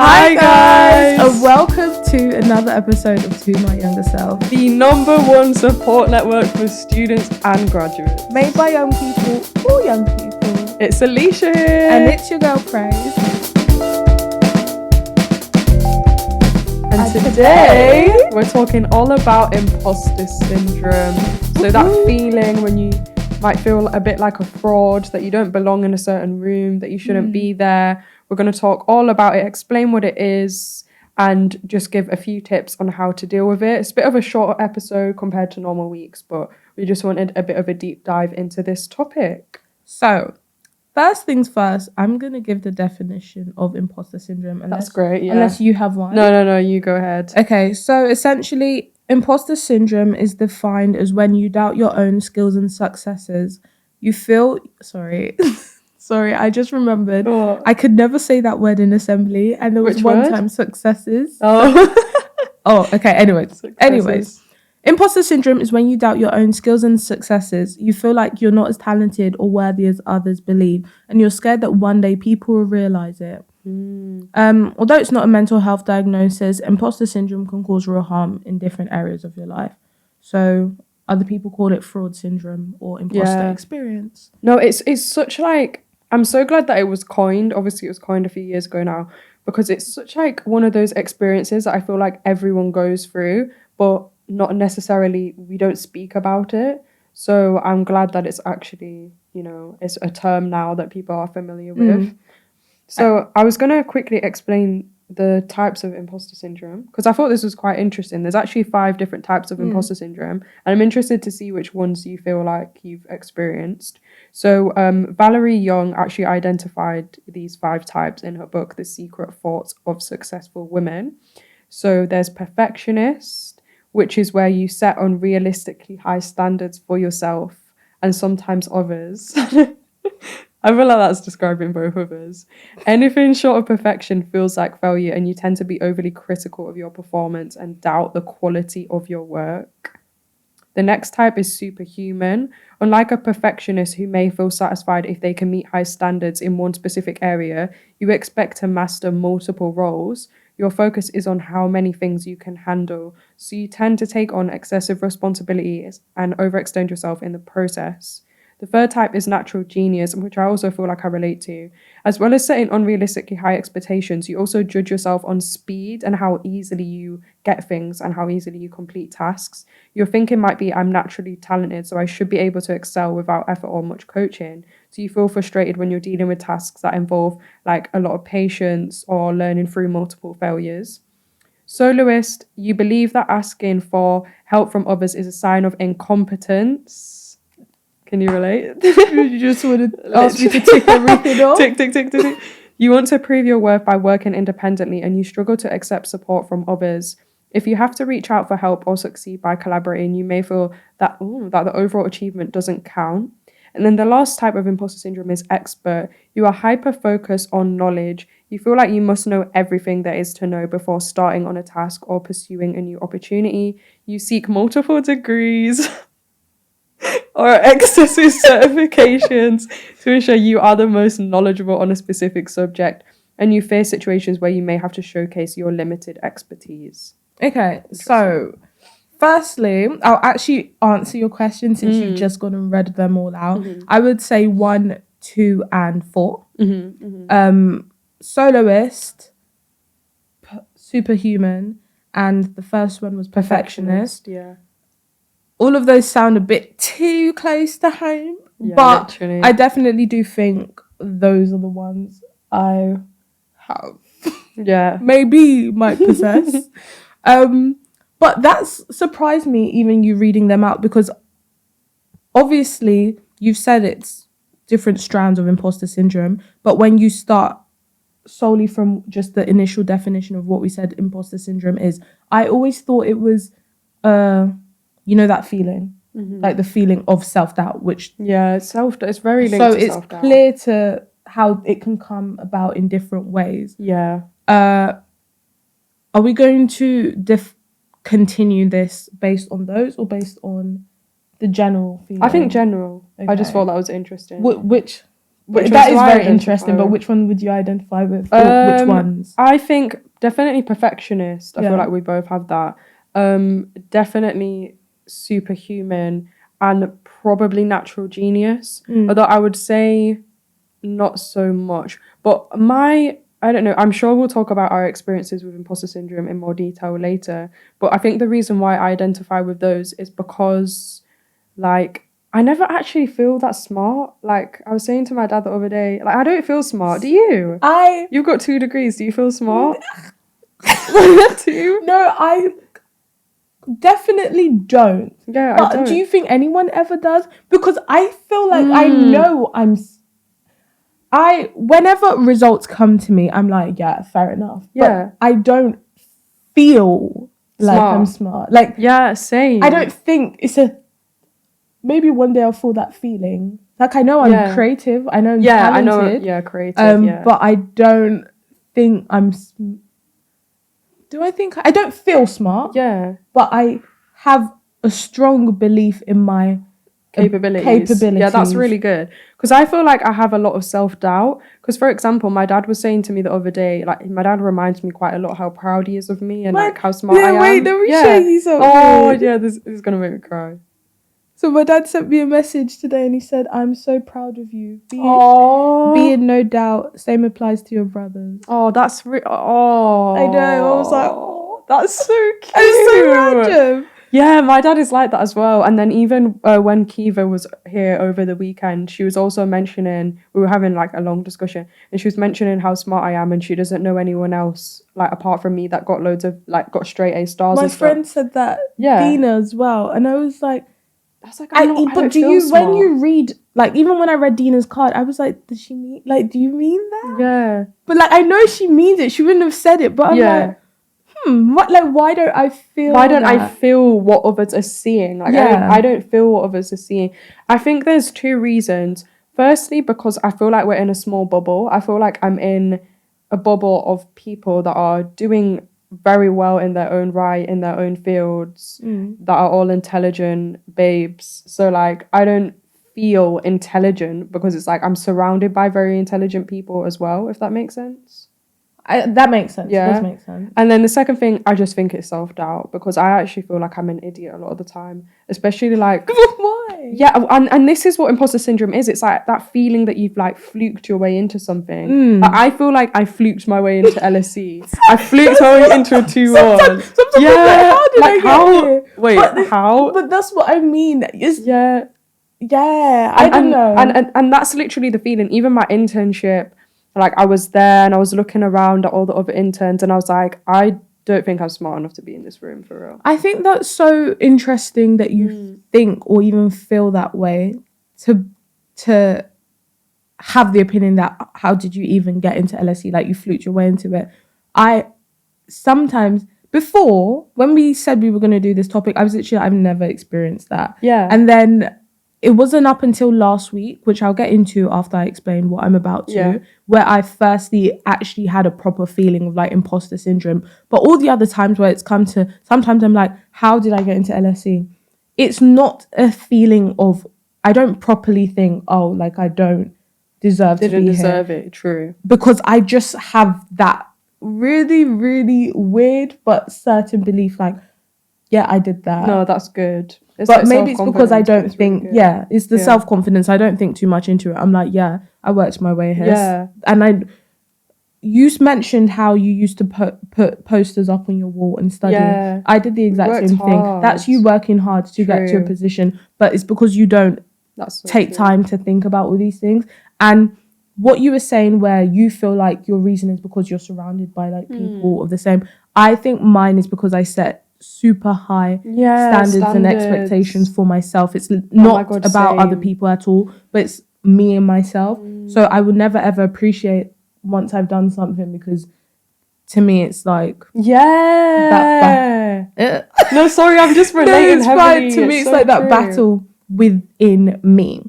Hi guys! And welcome to another episode of To My Younger Self, The #1 support network for students and graduates. made by young people for young people. It's Alicia here. And it's your girl Praise. And today we're talking all about imposter syndrome. So that feeling when you might feel a bit like a fraud, that you don't belong in a certain room, that you shouldn't be there. We're going to talk all about it, explain what it is, and just give a few tips on how to deal with it. It's a bit of a shorter episode compared to normal weeks, but we just wanted a bit of a deep dive into this topic. So, first things first, I'm going to give the definition of imposter syndrome. That's great, yeah. Unless you have one. No, you go ahead. Okay, so essentially, imposter syndrome is defined as when you doubt your own skills and successes. You feel... Sorry, I just remembered. Oh. I could never say that word in assembly. And there was Which one word? time successes. Oh. Okay, anyways. Imposter syndrome is when you doubt your own skills and successes. You feel like you're not as talented or worthy as others believe. And you're scared that one day people will realise it. Although it's not a mental health diagnosis, imposter syndrome can cause real harm in different areas of your life. So other people call it fraud syndrome or imposter experience. No, it's such like... I'm so glad that it was coined. Obviously, it was coined a few years ago now, because it's such like one of those experiences that I feel like everyone goes through, but not necessarily, we don't speak about it. So I'm glad that it's actually, it's a term now that people are familiar with. So I was going to quickly explain the types of imposter syndrome, because I thought this was quite interesting. There's actually 5 different types of imposter syndrome, and I'm interested to see which ones you feel like you've experienced. So Valerie Young actually identified these 5 types in her book, The Secret Thoughts of Successful Women. So there's perfectionist, which is where you set unrealistically high standards for yourself and sometimes others. I feel like that's describing both of us. Anything short of perfection feels like failure, and you tend to be overly critical of your performance and doubt the quality of your work. The next type is superhuman. Unlike a perfectionist who may feel satisfied if they can meet high standards in one specific area, you expect to master multiple roles. Your focus is on how many things you can handle, so you tend to take on excessive responsibilities and overextend yourself in the process. The third type is natural genius, which I also feel like I relate to. As well as setting unrealistically high expectations, you also judge yourself on speed and how easily you get things and how easily you complete tasks. Your thinking might be, I'm naturally talented, so I should be able to excel without effort or much coaching. So you feel frustrated when you're dealing with tasks that involve like a lot of patience or learning through multiple failures. Soloist, you believe that asking for help from others is a sign of incompetence. Can you relate? You just want to ask me to tick everything off? Tick. You want to prove your worth by working independently, and you struggle to accept support from others. If you have to reach out for help or succeed by collaborating, you may feel that the overall achievement doesn't count. And then the last type of imposter syndrome is expert. You are hyper-focused on knowledge. You feel like you must know everything there is to know before starting on a task or pursuing a new opportunity. You seek multiple degrees or excessive certifications to ensure you are the most knowledgeable on a specific subject, and you fear situations where you may have to showcase your limited expertise. Okay, so firstly, I'll actually answer your question since you've just gone and read them all out. I would say 1, 2, and 4. Soloist, superhuman, and the first one was perfectionist. Yeah. All of those sound a bit too close to home, Yeah, but literally. I definitely do think those are the ones I have. Yeah. Maybe might possess. But that's surprised me, even you reading them out, because obviously you've said it's different strands of imposter syndrome, but when you start solely from just the initial definition of what we said imposter syndrome is, I always thought it was that feeling, like the feeling of self-doubt, which... Yeah, it's very linked to self-doubt. So it's clear to how it can come about in different ways. Yeah. Are we going to continue this based on those or based on the general feeling? I think general. Okay. I just thought that was interesting. Which Which that ones is do I very interesting. identify But with? which one would you identify with? Or which ones? I think definitely perfectionist. I Yeah. feel like we both have that. Definitely superhuman and probably natural genius. Although I would say not so much. But I don't know, I'm sure we'll talk about our experiences with imposter syndrome in more detail later. But I think the reason why I identify with those is because, like, I never actually feel that smart. Like, I was saying to my dad the other day, like, I don't feel smart. Do you? You've got 2 degrees. Do you feel smart? Too? No, I definitely don't. Yeah, But I don't. do you think anyone ever does? Because I feel like I know whenever results come to me, I'm like, yeah, fair enough. Yeah. But I don't feel like I'm smart. Like, yeah, same. I don't think maybe one day I'll feel that feeling. Like, I know I'm creative. I know I'm talented. I know. Yeah, creative. But I don't think do I think I don't feel smart? Yeah. But I have a strong belief in my capabilities. Yeah, that's really good. Because I feel like I have a lot of self-doubt. Because, for example, my dad was saying to me the other day, like, my dad reminds me quite a lot how proud he is of me and like how smart I am. Wait, let me show you something. Oh, yeah, this is going to make me cry. So my dad sent me a message today and he said, I'm so proud of you. Be in no doubt. Same applies to your brothers. Oh, that's I know. I was like, that's so cute. It's so random. Yeah, my dad is like that as well. And then even when Kiva was here over the weekend, she was also mentioning, we were having like a long discussion, and she was mentioning how smart I am, and she doesn't know anyone else like apart from me that got loads of got straight A stars. My friend said that, Dina as well, and I was like, but do you smart. When you read, like, even when I read Dina's card, I was like, does she mean, like, do you mean that? Yeah. But like, I know she means it. She wouldn't have said it, but I'm like, what, like, why don't I feel what others are seeing? Like, I don't feel what others are seeing. I think there's 2 reasons. Firstly, because I feel like we're in a small bubble. I feel like I'm in a bubble of people that are doing very well in their own right, in their own fields, that are all intelligent babes. So, like, I don't feel intelligent because it's like I'm surrounded by very intelligent people as well, if that makes sense. That makes sense. Yeah. It does make sense. And then the second thing, I just think it's self-doubt, because I actually feel like I'm an idiot a lot of the time, especially like why? Yeah, and this is what imposter syndrome is. It's like that feeling that you've like fluked your way into something. Like, I feel like I fluked my way into LSE. I fluked my way into a 2-1. Sometimes yeah, like, how? Wait, how? But that's what I mean. Yeah, I don't know. And that's literally the feeling. Even my internship, like, I was there and I was looking around at all the other interns and I was like, I don't think I'm smart enough to be in this room for real. I think that's so interesting that you think or even feel that way, to have the opinion that how did you even get into LSE? Like, you fluked your way into it. I sometimes, before, when we said we were going to do this topic, I've never experienced that. Yeah. And then it wasn't up until last week, which I'll get into after I explain what I'm about to, where I firstly actually had a proper feeling of like imposter syndrome. But all the other times where it's come to, sometimes I'm like, how did I get into LSE? It's not a feeling of, I don't properly think, oh, like, I don't deserve to be here. Didn't deserve it, true. Because I just have that really, really weird but certain belief, like, yeah, I did that. No, that's good. But like, maybe it's because I don't think, really it's the self-confidence. I don't think too much into it. I'm like, yeah, I worked my way here. Yeah. And you mentioned how you used to put posters up on your wall and study. Yeah. I did the exact same thing. That's you working hard to get to a position, but it's because you don't take time to think about all these things. And what you were saying, where you feel like your reason is because you're surrounded by like people of the same. I think mine is because I set super high standards and expectations for myself. It's not about other people at all, but it's me and myself. So I would never ever appreciate once I've done something, because to me it's like no, sorry, I'm just relating heavily. To me it's so like that battle within me.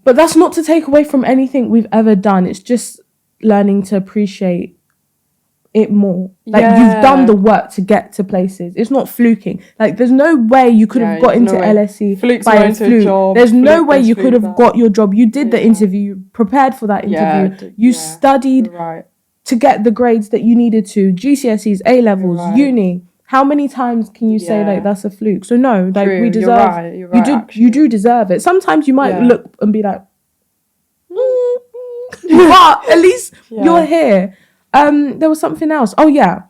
But that's not to take away from anything we've ever done. It's just learning to appreciate it more. Like, you've done the work to get to places. It's not fluking. Like, there's no way you could have got into LSE by a fluke. There's no way you could have got your job. You did the interview, you prepared for that interview. You studied to get the grades that you needed to. GCSEs, A levels, uni. How many times can you say like that's a fluke? So no, like we deserve. You're right, you do deserve it. Sometimes you might look and be like, but at least you're here. There was something else. Oh yeah,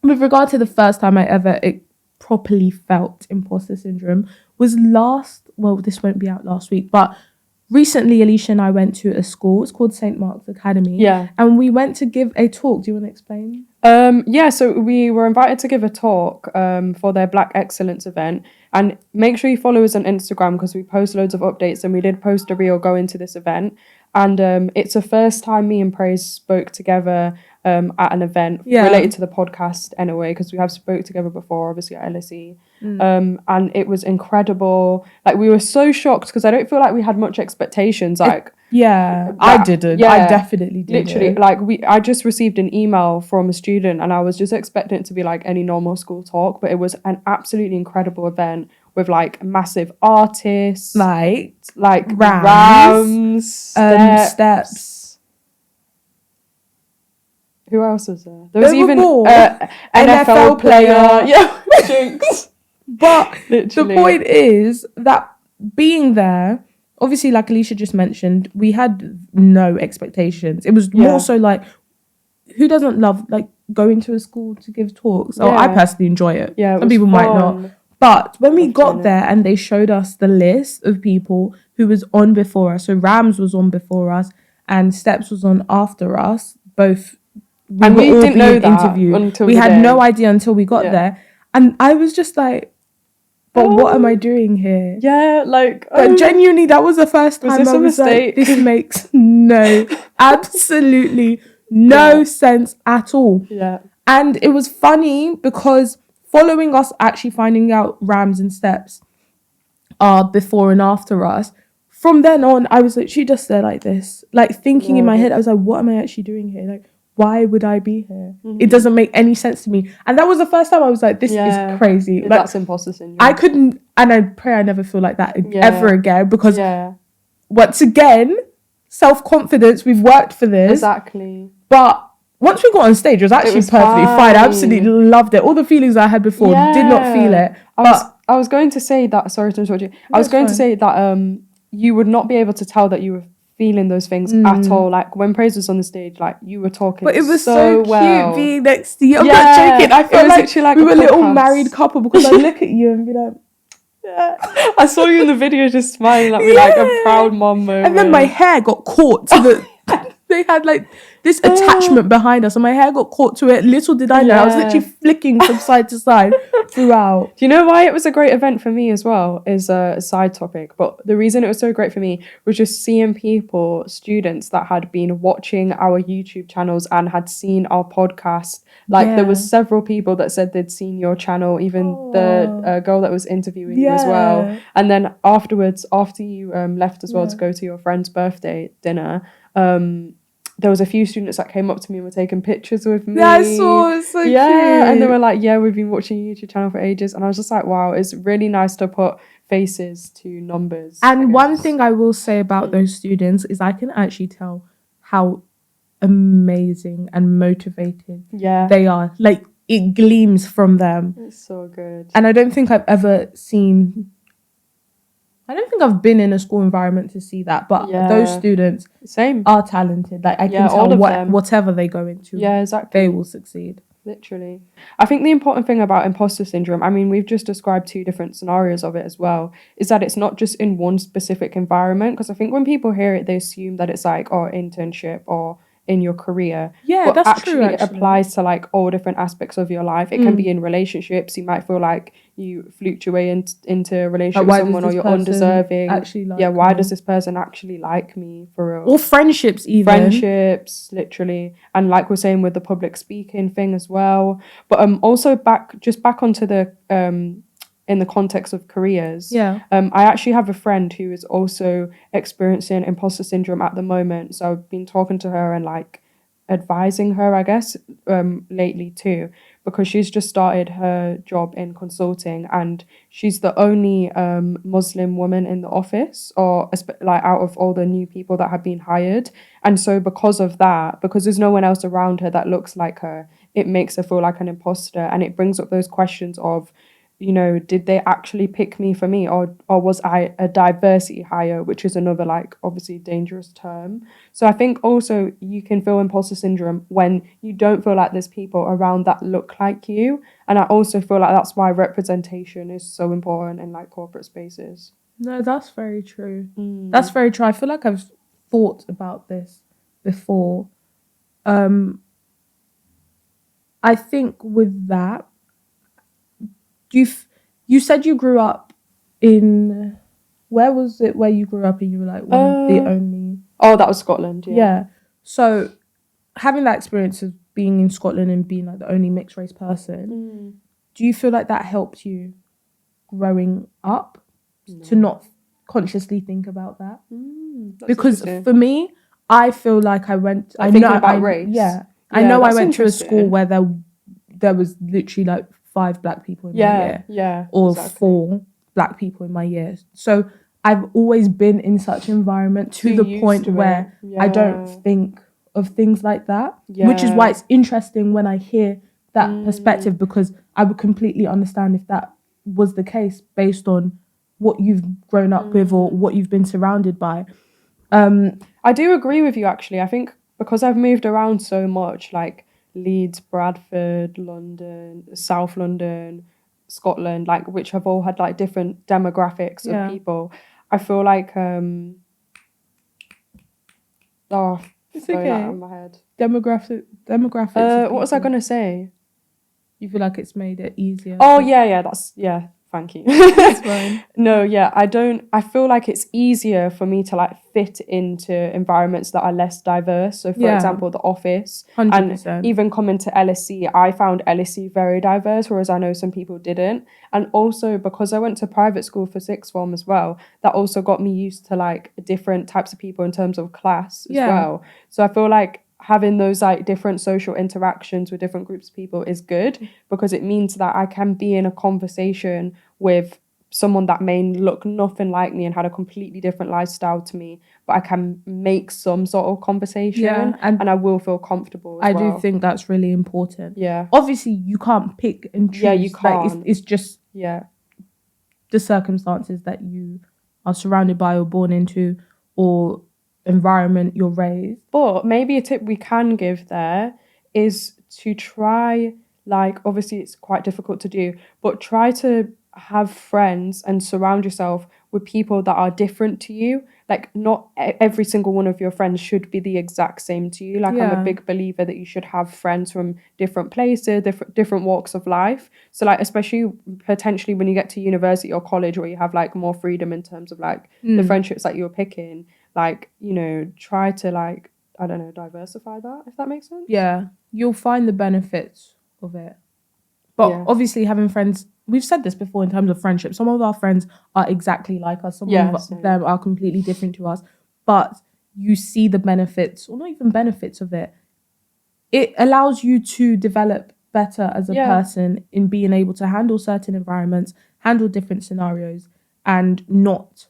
with regard to the first time I ever properly felt imposter syndrome was this won't be out last week, but recently Alicia and I went to a school. It's called St. Mark's Academy. Yeah, and we went to give a talk. Do you want to explain? So we were invited to give a talk for their Black Excellence event, and make sure you follow us on Instagram because we post loads of updates, and we did post a reel going to this event, and it's the first time me and Praise spoke together at an event related to the podcast anyway, because we have spoke together before, obviously at LSE. And it was incredible. Like, we were so shocked because I don't feel like we had much expectations. Like, I didn't. Yeah, I definitely didn't. Literally, like, I just received an email from a student, and I was just expecting it to be like any normal school talk, but it was an absolutely incredible event with like massive artists, like Rams, Steps. Who else was there? There was even NFL player. Yeah, Jinx. But literally. The point is that being there, obviously, like Alicia just mentioned, we had no expectations. It was more so like, who doesn't love like going to a school to give talks? Oh, I personally enjoy it. Yeah, some people might not. But when we got there and they showed us the list of people who was on before us, so Rams was on before us and Steps was on after us, both. We didn't know that until we had no idea until we got there. And I was just like, but what am I doing here? Yeah, like... But genuinely, that was the first time I was like, this makes absolutely no sense at all. Yeah. And it was funny because following us actually finding out Rams and Steps are before and after us, from then on, I was literally just there like this. Like, thinking in my head, I was like, what am I actually doing here? Like, why would I be here? It doesn't make any sense to me. And that was the first time I was like, this is crazy. Like, that's imposter syndrome. I couldn't, and I pray I never feel like that ever again, because once again, self-confidence, we've worked for this. Exactly. But once we got on stage, it was actually perfectly fine. I absolutely loved it. All the feelings I had before, did not feel it. I was going to say that, sorry to interrupt you. I was going to say that you would not be able to tell that you were feeling those things at all. Like, when Praise was on the stage, like, you were talking, but it was so cute being next to you. I'm not joking. I felt like we were a little married couple, because I look at you and be like, I saw you in the video just smiling at me like a proud mom moment. And then my hair got caught to the they had like this attachment behind us, and my hair got caught to it. Little did I know, I was literally flicking from side to side throughout. Do you know why it was a great event for me as well? Is a side topic, but the reason it was so great for me was just seeing people, students that had been watching our YouTube channels and had seen our podcast. Like, there was several people that said they'd seen your channel, even the girl that was interviewing you as well. And then afterwards, after you left as well to go to your friend's birthday dinner, there was a few students that came up to me and were taking pictures with me. Yeah, I saw, it's so cute. And they were like, we've been watching your YouTube channel for ages. And I was just like, wow, it's really nice to put faces to numbers. And one thing I will say about those students is I can actually tell how amazing and motivated they are. Like, it gleams from them. It's so good. And I don't think I've been in a school environment to see that, but those students are talented. Like, I can tell whatever they go into, they will succeed. Literally. I think the important thing about imposter syndrome, I mean, we've just described two different scenarios of it as well, is that it's not just in one specific environment. Because I think when people hear it, they assume that it's like, internship or in your career. But that's actually, true. It applies to like all different aspects of your life. It can be in relationships. You might feel like you fluked your way into a relationship with someone, or you're undeserving. Why does this person actually like me, for real? Or friendships, even. Friendships, literally. And like we're saying with the public speaking thing as well. But also back onto the in the context of careers. I actually have a friend who is also experiencing imposter syndrome at the moment. So I've been talking to her and like advising her, I guess, lately too, because she's just started her job in consulting, and she's the only Muslim woman in the office, or like out of all the new people that have been hired. And so because of that, because there's no one else around her that looks like her, it makes her feel like an imposter, and it brings up those questions of, you know, did they actually pick me for me, or was I a diversity hire, which is another like obviously dangerous term. So I think also you can feel imposter syndrome when you don't feel like there's people around that look like you. And I also feel like that's why representation is so important in like corporate spaces. No, that's very true. That's very true. I feel like I've thought about this before. I think with that, you said you grew up in, where was it where you grew up and you were like one of the only? Oh, that was Scotland. Yeah. So having that experience of being in Scotland and being like the only mixed race person, do you feel like that helped you growing up to not consciously think about that? Because for me, I feel like I went. Like, I know about race. Yeah, I know I went to a school where there was literally like 5 black people in my year, or 4 black people in my year. So I've always been in such environment to the point where I don't think of things like that, which is why it's interesting when I hear that perspective, because I would completely understand if that was the case based on what you've grown up with or what you've been surrounded by. I do agree with you, actually. I think because I've moved around so much, like Leeds, Bradford, London, South London, Scotland, like, which have all had like different demographics of people. I feel like it's okay. Out of my head. Demographics. What was I gonna say? You feel like it's made it easier? Oh yeah. Thank you. That's fine. No, yeah, I feel like it's easier for me to like fit into environments that are less diverse. So for example, the office, 100%. and even coming to LSE, I found LSE very diverse, whereas I know some people didn't. And also because I went to private school for sixth form as well, that also got me used to like different types of people in terms of class as well. So I feel like having those like different social interactions with different groups of people is good, because it means that I can be in a conversation with someone that may look nothing like me and had a completely different lifestyle to me, but I can make some sort of conversation, and I will feel comfortable as well. I do think that's really important. Yeah. Obviously, you can't pick and choose. Yeah, you can't. Like, it's just the circumstances that you are surrounded by or born into, or environment you're raised. But maybe a tip we can give there is to try, like, obviously it's quite difficult to do, but try to have friends and surround yourself with people that are different to you. Like, not every single one of your friends should be the exact same to you. Like, I'm a big believer that you should have friends from different places, different walks of life. So like, especially potentially when you get to university or college, where you have like more freedom in terms of like the friendships that you're picking, like, you know, try to like, I don't know, diversify that, if that makes sense. Yeah, you'll find the benefits of it. But obviously having friends, we've said this before in terms of friendship, some of our friends are exactly like us, some of them are completely different to us, but you see the benefits, or not even benefits of it. It allows you to develop better as a person in being able to handle certain environments, handle different scenarios, and not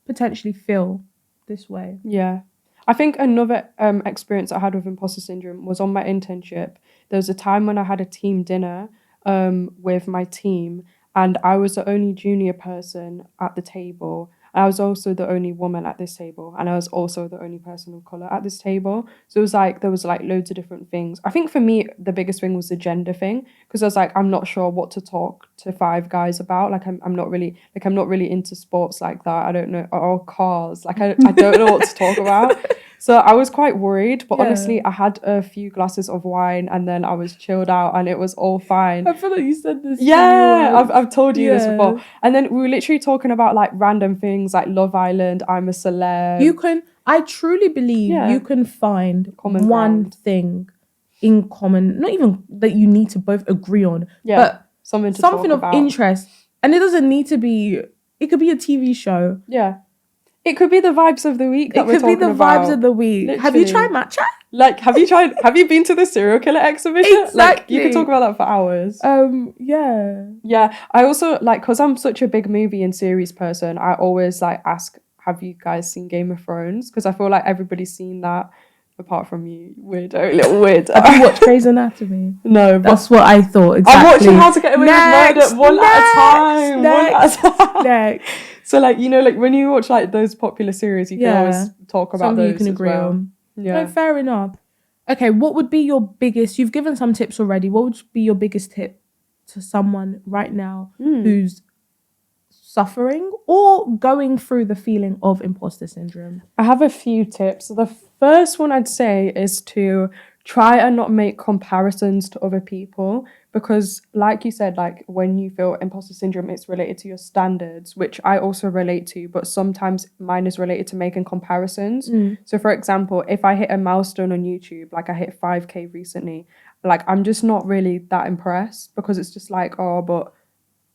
potentially feel this way. Yeah. I think another experience I had with imposter syndrome was on my internship. There was a time when I had a team dinner with my team, and I was the only junior person at the table. I was also the only woman at this table, and I was also the only person of colour at this table. So it was like, there was like loads of different things. I think for me, the biggest thing was the gender thing, because I was like, I'm not sure what to talk to 5 guys about. Like, I'm not really into sports like that. I don't know, or cars. Like, I don't know what to talk about. So I was quite worried, but honestly, I had a few glasses of wine and then I was chilled out and it was all fine. I feel like you said this. Yeah, I've told you this before. And then we were literally talking about like random things like Love Island, I'm a celeb. I truly believe you can find common one ground. Thing in common, not even that you need to both agree on, but something of interest. And it doesn't need to be, it could be a TV show. Yeah. It could be the vibes of the week that we're talking about. It could be the vibes of the week. Literally. Have you tried matcha? Like, have you been to the serial killer exhibition? Exactly. Like, you could talk about that for hours. Yeah. Yeah. I also, like, because I'm such a big movie and series person, I always, like, ask, have you guys seen Game of Thrones? Because I feel like everybody's seen that, apart from you, weirdo, little weirdo. Have you watched Grey's Anatomy? No, but that's what I thought. Exactly. I'm watching How to Get Away with Murder one at a time. Next. So, like, you know, like, when you watch, like, those popular series, you can always talk about something those you can agree on. Yeah. No, fair enough. Okay, what would be your biggest... You've given some tips already. What would be your biggest tip to someone right now who's suffering or going through the feeling of imposter syndrome? I have a few tips. The first one I'd say is to try and not make comparisons to other people, because like you said, like when you feel imposter syndrome, it's related to your standards, which I also relate to, but sometimes mine is related to making comparisons. So for example, if I hit a milestone on YouTube, like I hit 5k recently, like I'm just not really that impressed, because it's just like, oh, but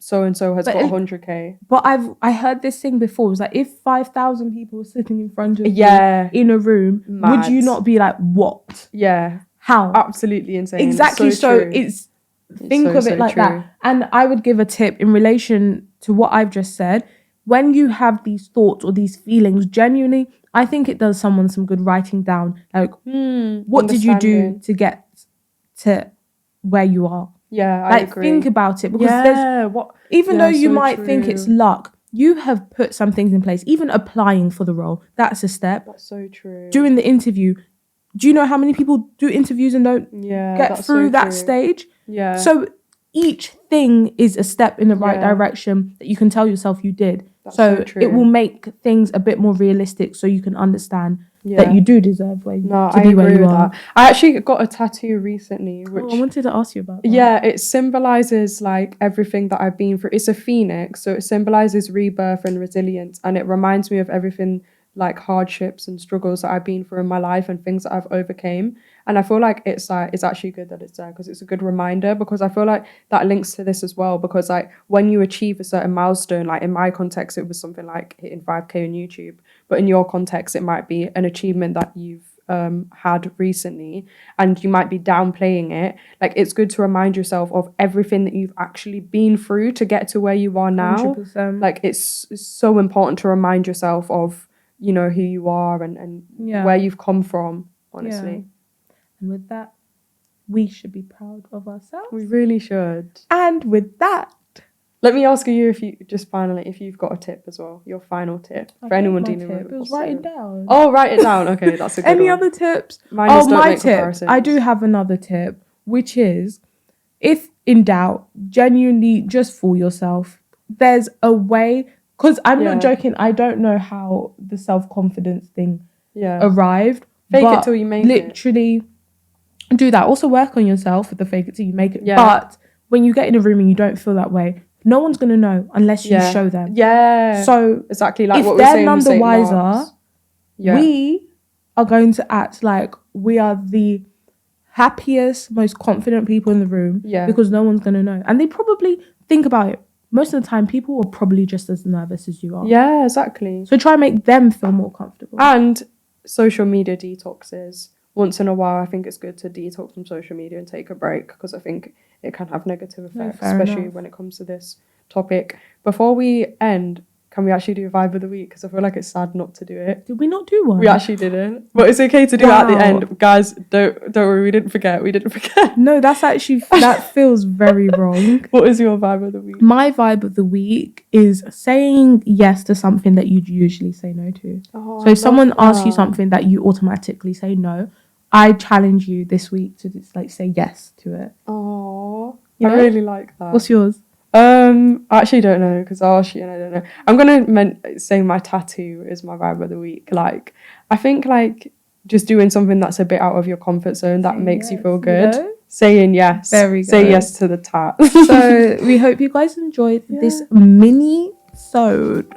so-and-so has got 100k. But I heard this thing before. It was like, if 5,000 people were sitting in front of you in a room, would you not be like, what? Yeah. How? Absolutely insane. Exactly. So it's think of it like that. And I would give a tip in relation to what I've just said. When you have these thoughts or these feelings, genuinely, I think it does someone some good writing down. Like, what did you do to get to where you are? Yeah, I agree. Think about it, because even though you might think it's luck, you have put some things in place. Even applying for the role, that's a step. That's so true. Doing the interview, do you know how many people do interviews and don't get through that stage? Yeah. So each thing is a step in the right direction that you can tell yourself you did. That's so it will make things a bit more realistic, so you can understand that you do deserve to be where you are. I actually got a tattoo recently, which I wanted to ask you about that. Yeah, it symbolizes like everything that I've been through. It's a phoenix, so it symbolizes rebirth and resilience, and it reminds me of everything, like hardships and struggles that I've been through in my life and things that I've overcame. And I feel like it's actually good that it's there, because it's a good reminder, because I feel like that links to this as well, because like when you achieve a certain milestone, like in my context it was something like hitting 5k on YouTube, but in your context it might be an achievement that you've had recently, and you might be downplaying it. Like, it's good to remind yourself of everything that you've actually been through to get to where you are now. 100%. Like, it's so important to remind yourself of, you know, who you are and where you've come from, honestly. And with that, we should be proud of ourselves. We really should. And with that, let me ask you, if you've got a tip as well, your final tip for anyone dealing with it. It was write it down. Oh, write it down. Okay, that's a good Any one. other tips? My tip. I do have another tip, which is, if in doubt, genuinely just fool yourself. There's a way, because I'm not joking. I don't know how the self-confidence thing arrived. Fake it till you make it. Literally do that. Also work on yourself with the fake it till you make it. Yeah. But when you get in a room and you don't feel that way, no one's going to know unless you show them. Yeah. So exactly like if what they're saying none the wiser, we are going to act like we are the happiest, most confident people in the room, because no one's going to know. And they probably think about it. Most of the time, people are probably just as nervous as you are. Yeah, exactly. So try and make them feel more comfortable. And social media detoxes. Once in a while, I think it's good to detox from social media and take a break, because I think it can have negative effects, especially when it comes to this topic. Before we end, can we actually do a vibe of the week? Because I feel like it's sad not to do it. Did we not do one? We actually didn't. But it's okay to do it at the end. Guys, don't worry, we didn't forget. No, that feels very wrong. What is your vibe of the week? My vibe of the week is saying yes to something that you'd usually say no to. So if someone asks you something that you automatically say no, I challenge you this week to just like say yes to it. Oh, I really like that. What's yours? I actually don't know, because I'll ask you and I don't know. I'm gonna say my tattoo is my vibe of the week. Like, I think like just doing something that's a bit out of your comfort zone that makes you feel good. You know? Saying yes. Very good. Say yes to the tat. So we hope you guys enjoyed this mini-sode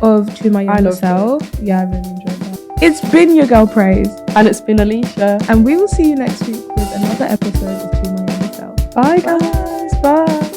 of To My Younger Self. Yeah, I really enjoyed that. It's been your girl Praise. And it's been Alicia. And we will see you next week with another episode of To My Younger Self. Bye guys. Bye.